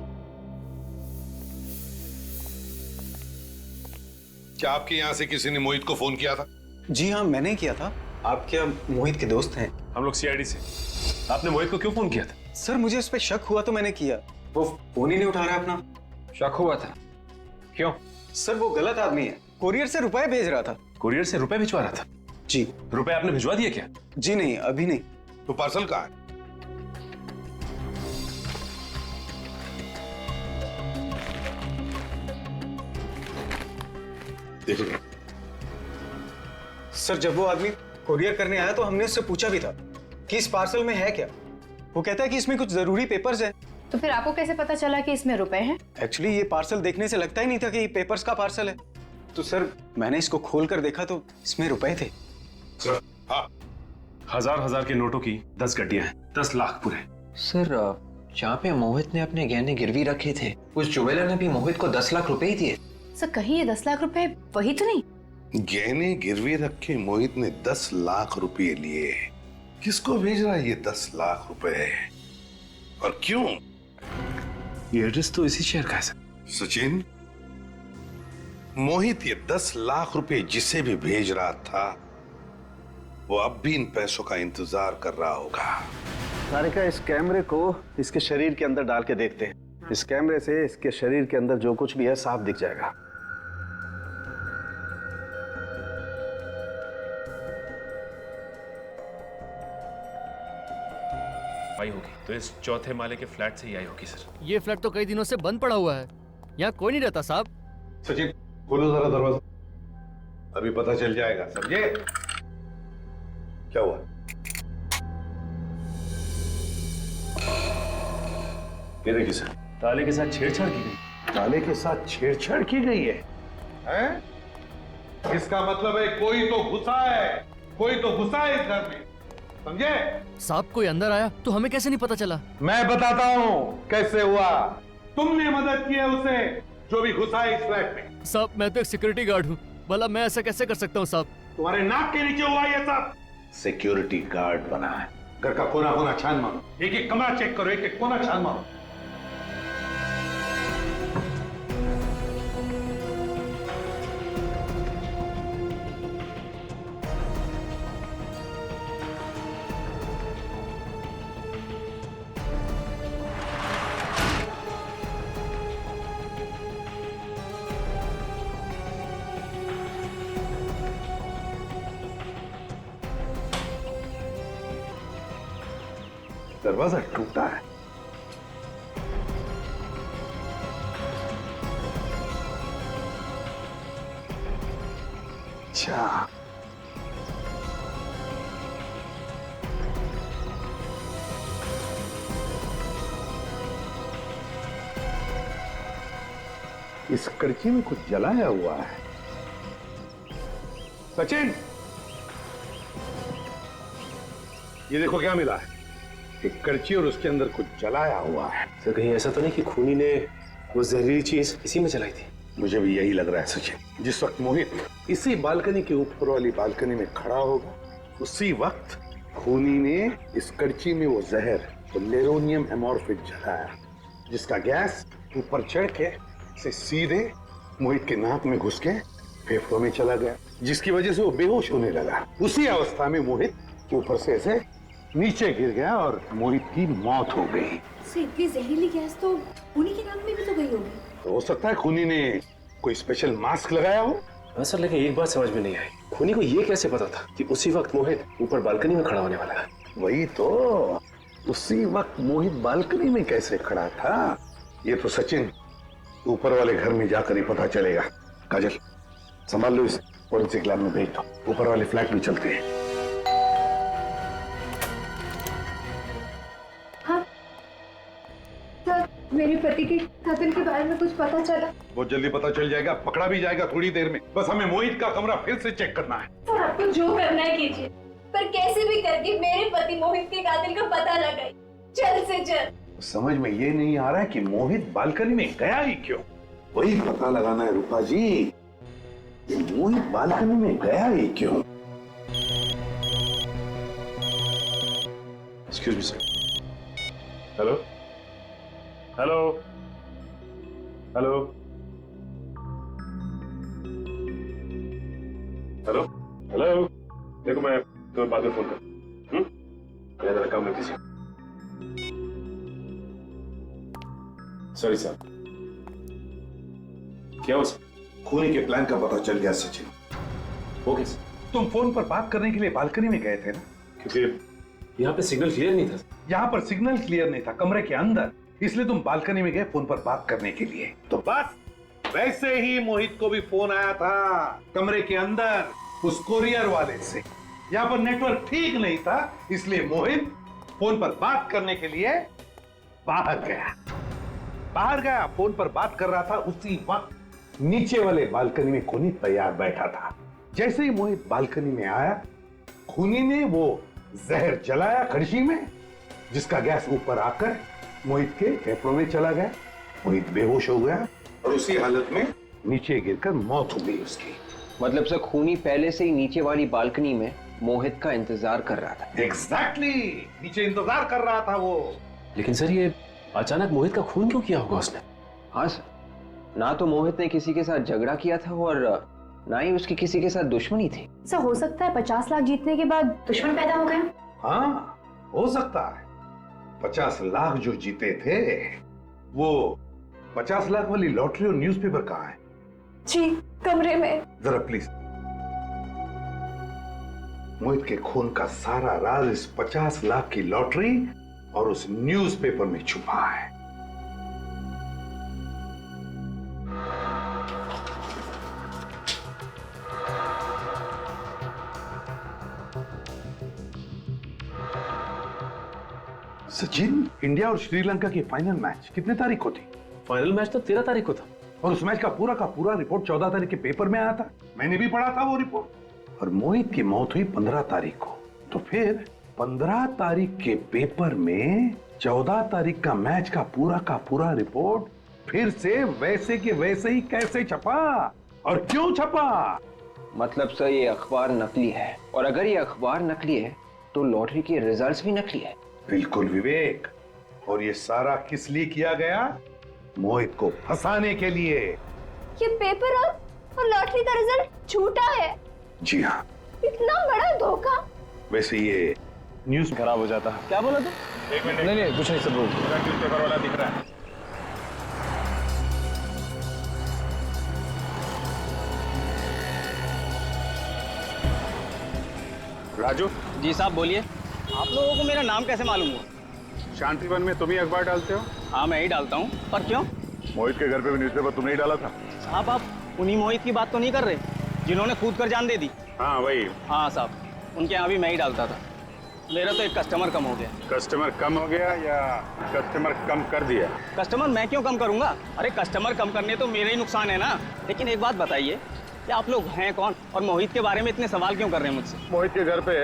S3: क्या आपके यहाँ से किसी ने मोहित को फोन किया था?
S11: जी हाँ, मैंने किया था। आप क्या मोहित के दोस्त हैं?
S5: हम लोग सीआईडी से। आपने मोहित को क्यों फोन किया था?
S11: सर, मुझे उस पर शक हुआ तो मैंने किया। वो फोन ही नहीं उठा रहा अपना।
S4: शक हुआ था? क्यों?
S11: सर, वो गलत आदमी है, कोरियर से रुपए भेज रहा था।
S5: कुरियर से रुपए भिजवा रहा था?
S11: जी।
S5: रुपए आपने भिजवा दिए क्या?
S11: जी नहीं, अभी नहीं।
S3: तो पार्सल कहाँ है? देखो
S11: सर, जब वो आदमी कोरियर करने आया तो हमने उससे पूछा भी था कि इस पार्सल में है क्या। वो कहता है कि इसमें कुछ जरूरी पेपर्स हैं।
S1: तो फिर आपको कैसे पता चला कि इसमें रुपए हैं?
S11: एक्चुअली ये पार्सल देखने से लगता ही नहीं था कि ये पेपर्स का पार्सल है। तो सर, मैंने इसको खोल कर देखा तो इसमें रुपए थे।
S3: सर, हाँ।
S5: 1000 के नोटों की 10 गड्डियां हैं, 10 लाख पूरे।
S4: सर, जहाँ पे मोहित ने अपने गहने गिरवी रखे थे, उस ज्वेलर ने भी मोहित को 10 लाख रुपए ही दिए।
S1: सर, कहीं ये 10 लाख रुपए वही तो नहीं?
S3: गहने गिरवी रखे मोहित ने 10 लाख रुपए लिए। किसको भेज रहा है ये 10 लाख रुपए और क्यों?
S5: ये एड्रेस तो इसी शहर का है सर।
S3: सचिन, मोहित ये 10 लाख रुपए जिसे भी भेज रहा था, वो अब भी इन पैसों का इंतजार कर रहा होगा।
S2: तारिका, इस कैमरे को इसके शरीर के अंदर डाल के देखते हैं। इस कैमरे से इसके शरीर के अंदर जो कुछ भी है साफ दिख जाएगा।
S5: आई होगी तो इस चौथे माले के फ्लैट से ही आई होगी सर।
S7: ये फ्लैट तो कई दिनों से बंद पड़ा हुआ है, यहाँ कोई नहीं रहता साहब।
S3: सचिन, खोलो जरा दरवाजा, अभी पता चल जाएगा। समझे? क्या हुआ?
S5: ये देखिए सर, ताले के साथ छेड़छाड़ की गई।
S3: ताले के साथ छेड़छाड़ की गई है, हैं? इसका मतलब है कोई तो घुसा है, कोई तो घुसा है इस घर में। समझे?
S7: साहब, कोई अंदर आया तो हमें कैसे नहीं पता चला?
S3: मैं बताता हूँ कैसे हुआ। तुमने मदद की है उसे जो भी घुसा है इस फ्लैट में।
S7: साहब, मैं तो एक सिक्योरिटी गार्ड हूँ, भला मैं ऐसा कैसे कर सकता हूँ साहब?
S3: तुम्हारे नाक के नीचे हुआ ये सब। सिक्योरिटी गार्ड बना है, घर का कोना कोना छान मारो, एक एक कमरा चेक करो, एक एक कोना छान मारो। दरवाजा टूटा है। अच्छा, इस करची में कुछ जलाया हुआ है। सचिन, ये देखो क्या मिला है। एक करची और उसके अंदर कुछ जलाया हुआ है।
S5: सर कहीं ऐसा तो नहीं कि खूनी ने वो जहरीली चीज इसी में जलाई थी?
S3: मुझे भी यही लग रहा है सचिन। जिस वक्त मोहित इसी बालकनी के ऊपर वाली बालकनी में खड़ा होगा, उसी वक्त खूनी ने इस करची में वो जहर, वो लेरोनियम एमोर्फिक जलाया, जिसका गैस ऊपर चढ़ के से सीधे मोहित के नाक में घुस के फेफड़ों में चला गया, जिसकी वजह से वो बेहोश होने लगा। उसी अवस्था में मोहित ऊपर से ऐसे नीचे गिर गया और मोहित की मौत हो गई।
S1: इतनी जहरीली गैस तो उन्हीं के नाक में भी तो गई होगी।
S3: तो हो सकता है खूनी ने कोई स्पेशल मास्क लगाया हो।
S5: हाँ सर, लेकिन एक बात समझ में नहीं आई, खूनी को ये कैसे पता था कि उसी वक्त मोहित ऊपर बालकनी में खड़ा होने वाला है?
S3: वही तो, उसी वक्त मोहित बालकनी में कैसे खड़ा था, ये तो सचिन ऊपर वाले घर में जाकर ही पता चलेगा। काजल, संभाल लो, इस फोरेंसिक लैब में भेज दो, ऊपर वाले फ्लैट में चलते हैं।
S1: हाँ सर, मेरे पति के कत्ल के बारे में कुछ पता चला?
S3: बहुत जल्दी पता चल जाएगा, पकड़ा भी जाएगा थोड़ी देर में। बस हमें मोहित का कमरा फिर से चेक करना है।
S10: सर आपको जो करना है कीजिए, पर कैसे भी करके मेरे पति मोहित के कातिल का पता लगाइए, जल्द से जल्द।
S3: समझ में ये नहीं आ रहा है कि मोहित बालकनी में गया ही क्यों। वही पता लगाना है रूपा जी, कि मोहित बालकनी में गया ही क्यों।
S5: Excuse me sir. Hello hello hello hello hello, देखो मैं तुम्हें बाद में फोन कर। मैं जरा काम में बिजी हूं। Sorry sir. क्या हो सर?
S3: खूनी के प्लान का पता चल गया सचिन।
S5: वो कैसे?
S3: तुम फोन पर बात करने के लिए बालकनी में गए थे ना?
S5: क्योंकि यहाँ पे सिग्नल क्लियर नहीं था।
S3: यहाँ पर सिग्नल क्लियर नहीं था, कमरे के अंदर, इसलिए तुम बालकनी में गए फोन पर बात करने के लिए। तो बस वैसे ही मोहित को भी फोन आया था कमरे के अंदर उस कोरियर वाले से। यहाँ पर नेटवर्क ठीक नहीं था, इसलिए मोहित फोन पर बात करने के लिए बाहर गया। फोन पर बात कर रहा था, उसी वक्त नीचे वाले बालकनी में खूनी तैयार बैठा था। जैसे ही मोहित बालकनी में आया, खूनी ने वो जहर जलाया खड़शी में, जिसका गैस ऊपर आकर मोहित के फेफड़ों में चला गया। मोहित बेहोश हो गया और उसी हालत में नीचे गिरकर मौत हो गई उसकी।
S4: मतलब सर खूनी पहले से ही नीचे वाली बालकनी में मोहित का इंतजार कर रहा था।
S3: एग्जैक्टली, नीचे इंतजार कर रहा था वो।
S5: लेकिन सर ये अचानक मोहित का खून क्यों किया होगा उसने?
S4: हाँ सर, ना तो मोहित ने किसी के साथ झगड़ा किया था और ना ही उसकी किसी के साथ दुश्मनी थी।
S1: सर हो सकता है 50 लाख जीतने के बाद दुश्मन पैदा हो गए।
S3: हाँ हो सकता है। 50 लाख जो जीते थे, वो 50 लाख वाली लॉटरी और न्यूज़पेपर कहाँ है?
S10: जी कमरे में।
S3: जरा प्लीज। मोहित के खून का सारा राज इस 50 लाख की लॉटरी और उस न्यूज़पेपर में छुपा है। सचिन, इंडिया और श्रीलंका की फाइनल मैच कितने तारीख को थी?
S5: फाइनल मैच तो 13 तारीख को था।
S3: और उस मैच का पूरा रिपोर्ट 14 तारीख के पेपर में आया था। मैंने भी पढ़ा था वो रिपोर्ट। और मोहित की मौत हुई 15 तारीख को। तो फिर 15 तारीख के पेपर में 14 तारीख का मैच का पूरा रिपोर्ट फिर से वैसे के वैसे ही कैसे छपा और क्यों छपा?
S4: मतलब सर ये अखबार नकली है, और अगर ये अखबार नकली है तो लॉटरी के रिजल्ट्स भी नकली है।
S3: बिल्कुल विवेक। और ये सारा किस लिए किया गया? मोहित को फंसाने के लिए।
S10: ये पेपर और लॉटरी का रिजल्ट झूठा है।
S3: जी हाँ।
S10: इतना बड़ा धोखा।
S3: वैसे ये न्यूज़
S6: खराब हो जाता।
S9: क्या बोला तू?
S6: एक मिनट।
S9: नहीं कुछ नहीं, सब लोग
S6: न्यूज़पेपर वाला दिख रहा है।
S9: राजू
S7: जी साहब बोलिए।
S9: आप लोगों को मेरा नाम कैसे मालूम हुआ?
S6: शांतिवन में तुम ही अखबार डालते हो?
S12: हाँ मैं ही डालता हूँ, पर क्यों?
S6: मोहित के घर पे भी न्यूज़पेपर तुमने ही डाला था।
S12: साहब आप उन्हीं मोहित की बात तो नहीं कर रहे जिन्होंने कूद कर जान दे दी?
S6: हाँ वही।
S12: हाँ साहब, उनके यहाँ भी मैं ही डालता था। मेरा तो एक कस्टमर कम हो गया।
S6: कस्टमर कम हो गया या कस्टमर कम कर दिया?
S12: कस्टमर मैं क्यों कम करूंगा? अरे कस्टमर कम करने तो मेरा ही नुकसान है ना। लेकिन एक बात बताइए कि आप लोग हैं कौन और मोहित के बारे में इतने सवाल क्यों कर रहे हैं मुझसे?
S6: मोहित के घर पे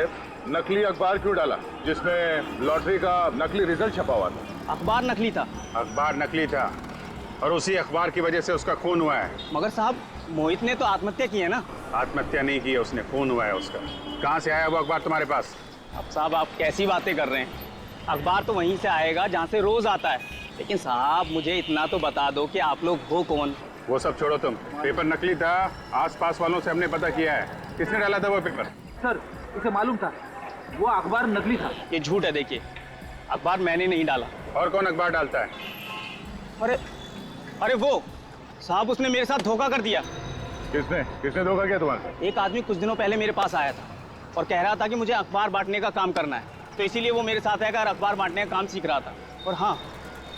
S6: नकली अखबार क्यों डाला जिसमें लॉटरी का नकली रिजल्ट छपा हुआ था?
S12: अखबार नकली था।
S6: अखबार नकली था और उसी अखबार की वजह से उसका खून हुआ है।
S12: मगर साहब मोहित ने तो आत्महत्या की है ना।
S6: आत्महत्या नहीं की है उसने, खून हुआ है उसका। कहाँ से आया वो अखबार तुम्हारे पास?
S12: अब साहब आप कैसी बातें कर रहे हैं? अखबार तो वहीं से आएगा जहाँ से रोज आता है। लेकिन साहब मुझे इतना तो बता दो कि आप लोग हो कौन?
S6: वो सब छोड़ो तुम। पेपर नकली था, आसपास वालों से हमने पता किया है। किसने डाला था वो पेपर?
S13: सर उसे मालूम था वो अखबार नकली था।
S12: ये झूठ है। देखिए अखबार मैंने नहीं डाला।
S6: और कौन अखबार डालता है?
S12: अरे वो साहब उसने मेरे साथ धोखा कर दिया।
S6: किसने धोखा किया तुम्हारे?
S12: एक आदमी कुछ दिनों पहले मेरे पास आया था और कह रहा था कि मुझे अखबार बांटने का काम करना है, तो इसीलिए वो मेरे साथ आकर अखबार बांटने का काम सीख रहा था। और हाँ,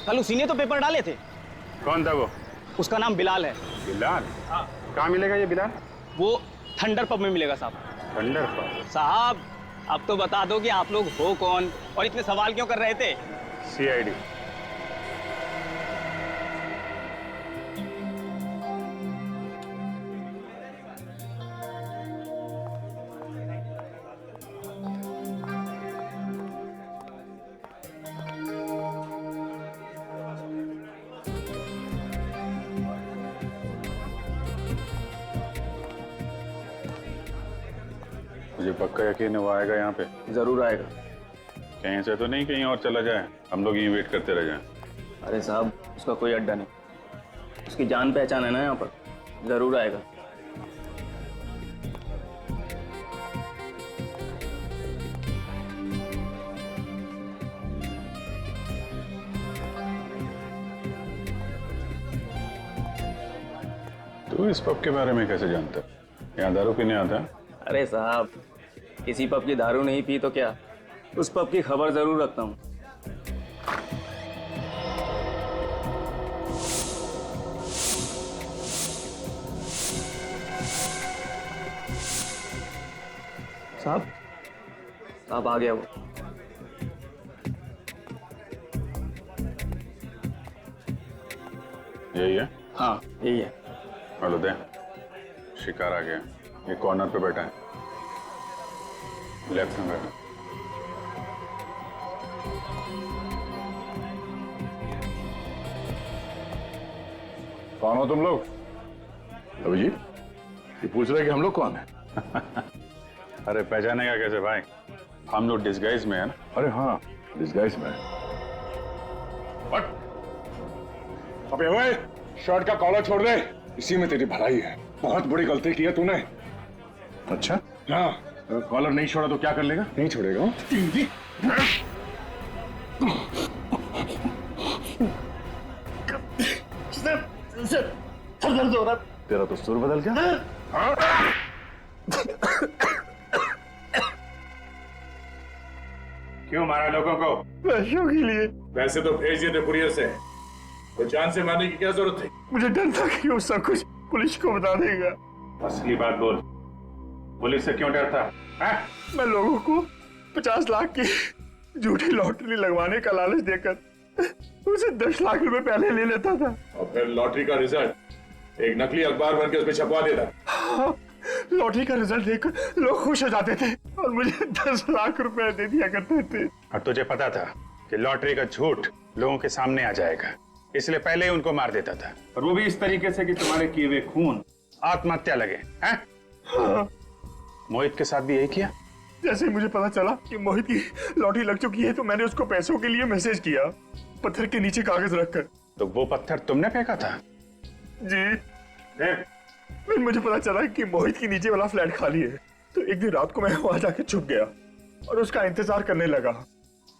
S12: कल उसी ने तो पेपर डाले थे।
S6: कौन था वो?
S12: उसका नाम बिलाल है।
S6: बिलाल? हाँ। कहाँ मिलेगा ये बिलाल?
S12: वो थंडर पब में मिलेगा साहब।
S6: Thunder pub?
S12: साहब अब तो बता दो कि आप लोग हो कौन और इतने सवाल क्यों कर रहे थे?
S6: CID। मुझे पक्का यकीन है वो आएगा यहाँ पे।
S12: जरूर आएगा।
S6: कहीं से तो नहीं कहीं और चला जाए, हम लोग यहीं वेट करते रह जाएं।
S12: अरे साहब उसका कोई अड्डा नहीं, उसकी जान पहचान है ना यहाँ पर। जरूर आएगा।
S6: तू इस पब के बारे में कैसे जानता? यहाँ दारू पीने आता?
S12: अरे साहब किसी पब की दारू नहीं पी तो क्या, उस पब की खबर जरूर रखता हूँ। साहब आ गया वो।
S6: यही है?
S12: हाँ यही है।
S6: हेलो दे, शिकार आ गया। ये कॉर्नर पे बैठा है, लेफ्ट में बैठा।
S3: कौन हो तुम लोग? अभिजीत, ये पूछ रहे कि हम लोग कौन हैं?
S6: अरे पहचानेगा कैसे भाई, हम लोग डिस्गाइज में है ना।
S3: अरे हाँ डिस्गाइज में।
S14: अबे ओए, शर्ट का कॉलर छोड़ दे, इसी में तेरी भलाई है। बहुत बड़ी गलती की है तूने।
S3: अच्छा
S14: हाँ,
S3: कॉलर नहीं छोड़ा तो क्या कर लेगा?
S14: नहीं छोड़ेगा।
S3: सर दर्द हो रहा। तेरा तो सुर बदल गया।
S6: क्यों मारा लोगों को?
S14: पैसों के लिए।
S3: पैसे तो भेज दिए थे कुरियर से, तो जान से मारने की क्या जरूरत थी?
S14: मुझे डर था कि वो सब कुछ पुलिस को बता देगा।
S6: असली बात बोल, पुलिस से क्यों डरता है?
S14: मैं लोगों को 50 लाख की झूठी लॉटरी लगवाने का लालच देकर उसे 10 लाख रुपए पहले ले लेता था
S3: और फिर लॉटरी का रिजल्ट एक नकली अखबार बन के उसमें छपवा देता।
S14: हाँ, लॉटरी का रिजल्ट देखकर लोग खुश हो जाते थे और मुझे 10 लाख रुपए दे दिया करते थे।
S6: और तुझे पता था कि लॉटरी का झूठ लोगों के सामने आ जाएगा, इसलिए पहले ही उनको मार देता था। और वो भी इस तरीके से कि तुम्हारे किए हुए खून आत्महत्या लगे हैं?
S14: हाँ।
S6: मोहित के साथ भी यही किया?
S14: जैसे ही मुझे पता चला कि मोहित की लॉटरी लग चुकी है तो मैंने उसको पैसों के लिए मैसेज किया, पत्थर के नीचे कागज रखकर।
S6: तो वो पत्थर तुमने फेंका था?
S14: जी। फिर मुझे पता चला कि मोहित की नीचे वाला फ्लैट खाली है, तो एक दिन रात को मैं वहां जाके छुप गया और उसका इंतजार करने लगा।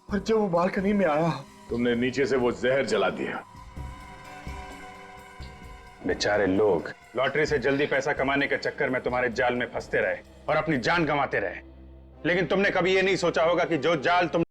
S14: और जब वो बालकनी में आया,
S3: तुमने नीचे से वो जहर जला दिया।
S6: बेचारे लोग लॉटरी से जल्दी पैसा कमाने के चक्कर में तुम्हारे जाल में फंसते रहे और अपनी जान गंवाते रहे, लेकिन तुमने कभी ये नहीं सोचा होगा कि जो जाल तुम